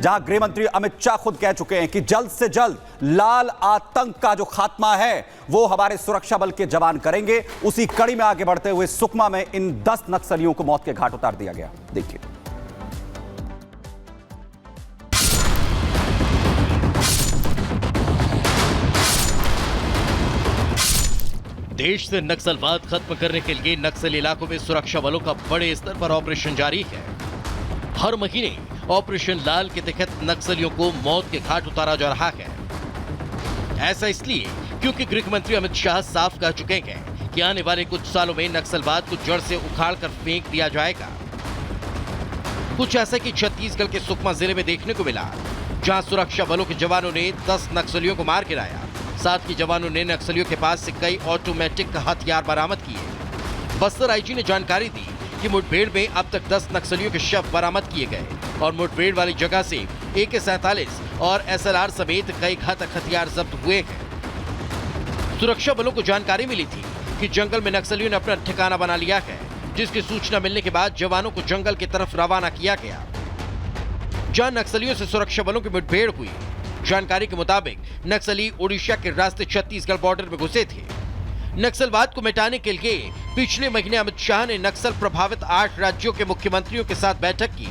जहां गृह मंत्री अमित शाह खुद कह चुके हैं कि जल्द से जल्द लाल आतंक का जो खात्मा है वो हमारे सुरक्षा बल के जवान करेंगे। उसी कड़ी में आगे बढ़ते हुए सुकमा में इन 10 नक्सलियों को मौत के घाट उतार दिया गया। देखिए। देश से नक्सलवाद खत्म करने के लिए नक्सली इलाकों में सुरक्षा बलों का बड़े स्तर पर ऑपरेशन जारी है। हर महीने ऑपरेशन लाल के तहत नक्सलियों को मौत के घाट उतारा जा रहा है। ऐसा इसलिए क्योंकि गृह मंत्री अमित शाह साफ कह चुके हैं कि आने वाले कुछ सालों में नक्सलवाद को जड़ से उखाड़ कर फेंक दिया जाएगा। कुछ ऐसा कि छत्तीसगढ़ के सुकमा जिले में देखने को मिला, जहां सुरक्षा बलों के जवानों ने 10 नक्सलियों को मार गिराया। साथ ही जवानों ने नक्सलियों के पास से कई ऑटोमेटिक हथियार बरामद किए। बस्तर आईजी ने जानकारी दी कि मुठभेड़ में अब तक 10 नक्सलियों के शव बरामद किए गए और मुठभेड़ वाली जगह से AK-47 और SLR समेत कई घातक हथियार जब्त हुए हैं। सुरक्षा बलों को जानकारी मिली थी कि जंगल में नक्सलियों ने अपना ठिकाना बना लिया है, जिसकी सूचना मिलने के बाद जवानों को जंगल की तरफ रवाना किया गया, जहां नक्सलियों से सुरक्षा बलों की मुठभेड़ हुई। जानकारी के मुताबिक नक्सली ओडिशा के रास्ते छत्तीसगढ़ बॉर्डर में घुसे थे। नक्सलवाद को मिटाने के लिए पिछले महीने अमित शाह ने नक्सल प्रभावित 8 राज्यों के मुख्यमंत्रियों के साथ बैठक की।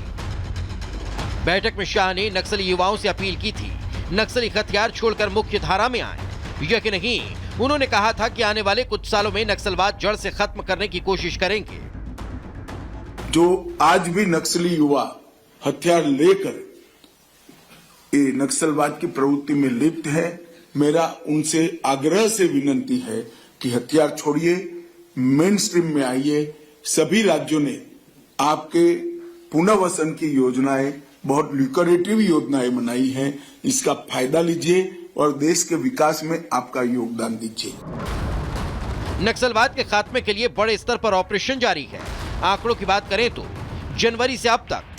बैठक में शाह ने नक्सली युवाओं से अपील की थी नक्सली हथियार छोड़कर मुख्य धारा में आए। यह नहीं, उन्होंने कहा था कि आने वाले कुछ सालों में नक्सलवाद जड़ से खत्म करने की कोशिश करेंगे। जो आज भी नक्सली युवा हथियार लेकर ये नक्सलवाद की प्रवृत्ति में लिप्त है, मेरा उनसे आग्रह से विनती है कि हथियार छोड़िए, मेन स्ट्रीम में आइए। सभी राज्यों ने आपके पुनर्वसन की योजनाएं, बहुत ल्यूक्रेटिव योजनाएं बनाई हैं, इसका फायदा लीजिए और देश के विकास में आपका योगदान दीजिए। नक्सलवाद के खात्मे के लिए बड़े स्तर पर ऑपरेशन जारी है। आंकड़ों की बात करें तो जनवरी से अब तक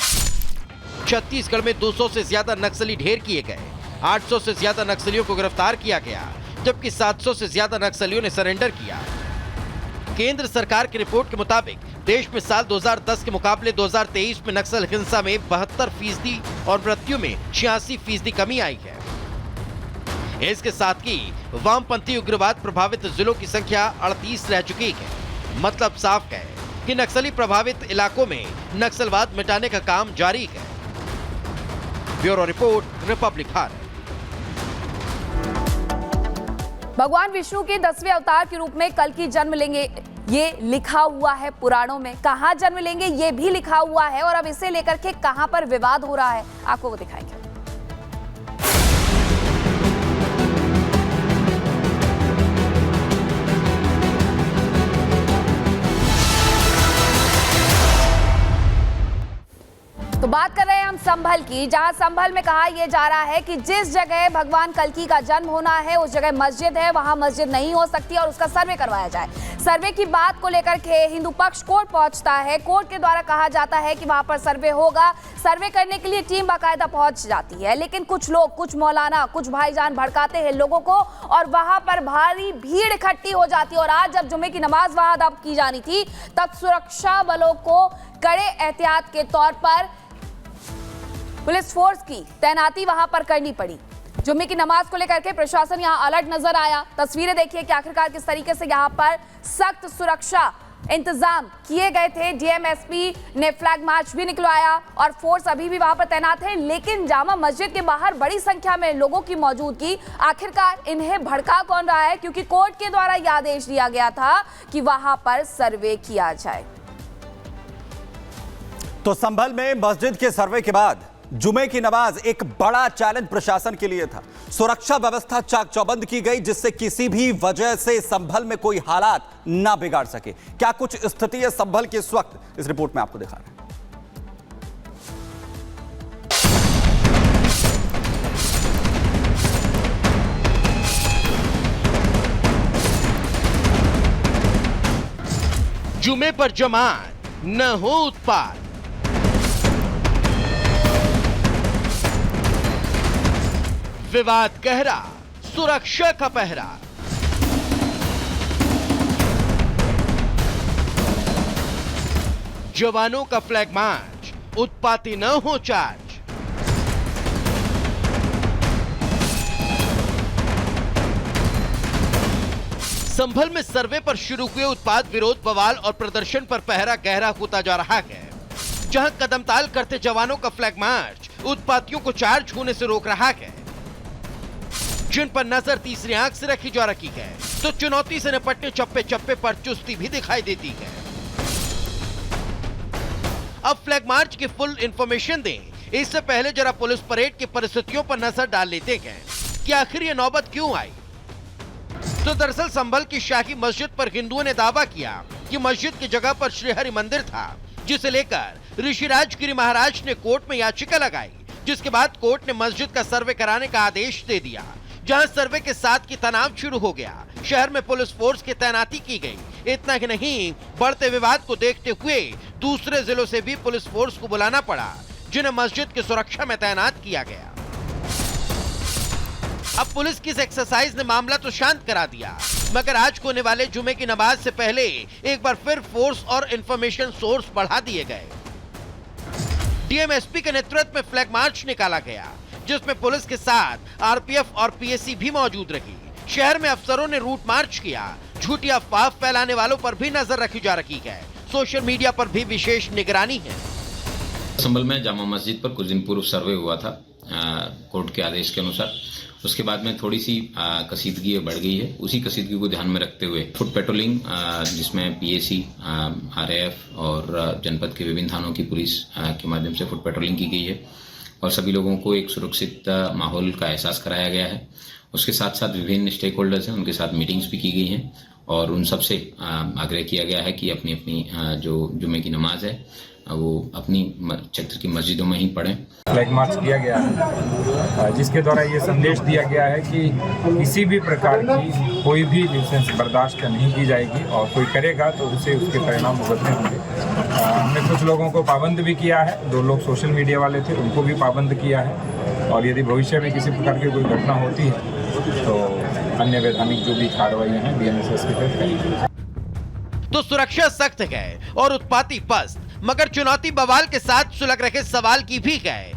छत्तीसगढ़ में 200 से ज्यादा नक्सली ढेर किए गए, 800 से ज्यादा नक्सलियों को गिरफ्तार किया गया, जबकि 700 से ज्यादा नक्सलियों ने सरेंडर किया। केंद्र सरकार की रिपोर्ट के मुताबिक देश में साल 2010 के मुकाबले 2023 में नक्सल हिंसा में 72% और मृत्यु में 86% कमी आई है। इसके साथ ही वामपंथी उग्रवाद प्रभावित जिलों की संख्या 38 रह चुकी है। मतलब साफ है कि नक्सली प्रभावित इलाकों में नक्सलवाद मिटाने का काम जारी है। Bureau report, Republic Bharat. भगवान विष्णु के 10वें अवतार के रूप में कल्कि जन्म लेंगे, ये लिखा हुआ है पुराणों में। कहां जन्म लेंगे ये भी लिखा हुआ है और अब इसे लेकर के कहां पर विवाद हो रहा है, आपको वो दिखाएंगे। तो बात कर रहे हैं हम संभल की, जहां संभल में कहा यह जा रहा है कि जिस जगह भगवान कल्कि का जन्म होना है उस जगह मस्जिद है, वहां मस्जिद नहीं हो सकती और उसका सर्वे करवाया जाए। सर्वे की बात को लेकर के हिंदू पक्ष कोर्ट पहुंचता है। कोर्ट के द्वारा कहा जाता है कि वहां पर सर्वे होगा। सर्वे करने के लिए टीम बाकायदा पहुंच जाती है, लेकिन कुछ लोग, कुछ मौलाना, कुछ भाईजान भड़काते हैं लोगों को और वहां पर भारी भीड़ इकट्ठी हो जाती है। और आज जब जुम्मे की नमाज वहां अदा की जानी थी, तब सुरक्षा बलों को कड़े एहतियात के तौर पर पुलिस फोर्स की तैनाती वहां पर करनी पड़ी। जुम्मे की नमाज को लेकर के प्रशासन यहां अलर्ट नजर आया। तस्वीरें देखिए कि आखिरकार किस तरीके से यहां पर सख्त सुरक्षा इंतजाम किए गए थे। डीएम-एसपी ने फ्लैग मार्च भी निकलवाया और फोर्स अभी भी वहां पर तैनात है। लेकिन जामा मस्जिद के बाहर बड़ी संख्या में लोगों की मौजूदगी, आखिरकार इन्हें भड़का कौन रहा है? क्योंकि कोर्ट के द्वारा यह आदेश दिया गया था कि वहां पर सर्वे किया जाए। तो संभल में मस्जिद के सर्वे के बाद जुमे की नमाज एक बड़ा चैलेंज प्रशासन के लिए था। सुरक्षा व्यवस्था चाक चौबंद की गई, जिससे किसी भी वजह से संभल में कोई हालात ना बिगाड़ सके। क्या कुछ स्थिति है संभल की इस वक्त, इस रिपोर्ट में आपको दिखा रहे हैं। जुमे पर जमात, न हो उत्पात। विवाद गहरा, सुरक्षा का पहरा। जवानों का फ्लैग मार्च, उत्पाती न हो चार्ज। संभल में सर्वे पर शुरू हुए उत्पाद विरोध, बवाल और प्रदर्शन पर पहरा गहरा होता जा रहा है। जहां कदमताल करते जवानों का फ्लैग मार्च उत्पातियों को चार्ज होने से रोक रहा है, जिन पर नजर तीसरी आंख से रखी जा रही है, तो चुनौती से निपटने चप्पे चप्पे पर चुस्ती भी दिखाई देती है। अब फ्लैग मार्च की फुल इंफॉर्मेशन दें, इससे पहले जरा पुलिस परेड की परिस्थितियों पर नजर डाल लेते हैं कि आखिर ये नौबत क्यों आई। तो दरअसल संभल की शाही मस्जिद पर हिंदुओं ने दावा किया कि मस्जिद की जगह पर श्रीहरि मंदिर था, जिसे लेकर ऋषिराज गिरी महाराज ने कोर्ट में याचिका लगाई, जिसके बाद कोर्ट ने मस्जिद का सर्वे कराने का आदेश दे दिया। जहां सर्वे के साथ की तनाव शुरू हो गया, शहर में पुलिस फोर्स की तैनाती की गई। इतना ही नहीं, बढ़ते विवाद को देखते हुए दूसरे जिलों से भी पुलिस फोर्स को बुलाना पड़ा, जिन्हें मस्जिद की सुरक्षा में तैनात किया गया। अब पुलिस की इस एक्सरसाइज ने मामला तो शांत करा दिया, मगर आज को होने वाले जुमे की नमाज से पहले एक बार फिर फोर्स और इंफॉर्मेशन सोर्स बढ़ा दिए गए। डीएमएसपी के नेतृत्व में फ्लैग मार्च निकाला गया, जिसमें पुलिस के साथ आरपीएफ और पीएसी भी मौजूद रही। शहर में अफसरों ने रूट मार्च किया। झूठी अफवाह फैलाने वालों पर भी नजर रखी जा रही है। सोशल मीडिया पर भी विशेष निगरानी है। संभल में जामा मस्जिद पर कुछ दिन पूर्व सर्वे हुआ था कोर्ट के आदेश के अनुसार। उसके बाद में थोड़ी सी कसीदगी बढ़ गई है। उसी कसीदगी को ध्यान में रखते हुए फुट पेट्रोलिंग, जिसमें पीएसी, आरएएफ और जनपद के विभिन्न थानों की पुलिस के माध्यम से फुट पेट्रोलिंग की गई है और सभी लोगों को एक सुरक्षित माहौल का एहसास कराया गया है। उसके साथ साथ विभिन्न स्टेक होल्डर्स हैं, उनके साथ मीटिंग्स भी की गई हैं और उन सबसे आग्रह किया गया है कि अपनी अपनी जो जुमे की नमाज है वो अपनी क्षेत्र की मस्जिदों में ही पढ़ें। फ्लैग मार्च किया गया है, जिसके द्वारा ये संदेश दिया गया है कि किसी भी प्रकार की कोई भी न्यूसेंस बर्दाश्त नहीं की जाएगी और कोई करेगा तो उसे उसके परिणाम भुगतने होंगे। हमने कुछ लोगों को पाबंद भी किया है, 2 लोग सोशल मीडिया वाले थे, उनको भी पाबंद किया है और यदि भविष्य में किसी प्रकार की कोई घटना होती है तो अन्य वैधानिक जो भी कार्रवाई हैं बीएनएसएस के तहत करेंगे। तो सुरक्षा सख्त है और उत्पाती पस्त, मगर चुनौती बवाल के साथ सुलग रहे सवाल की भी है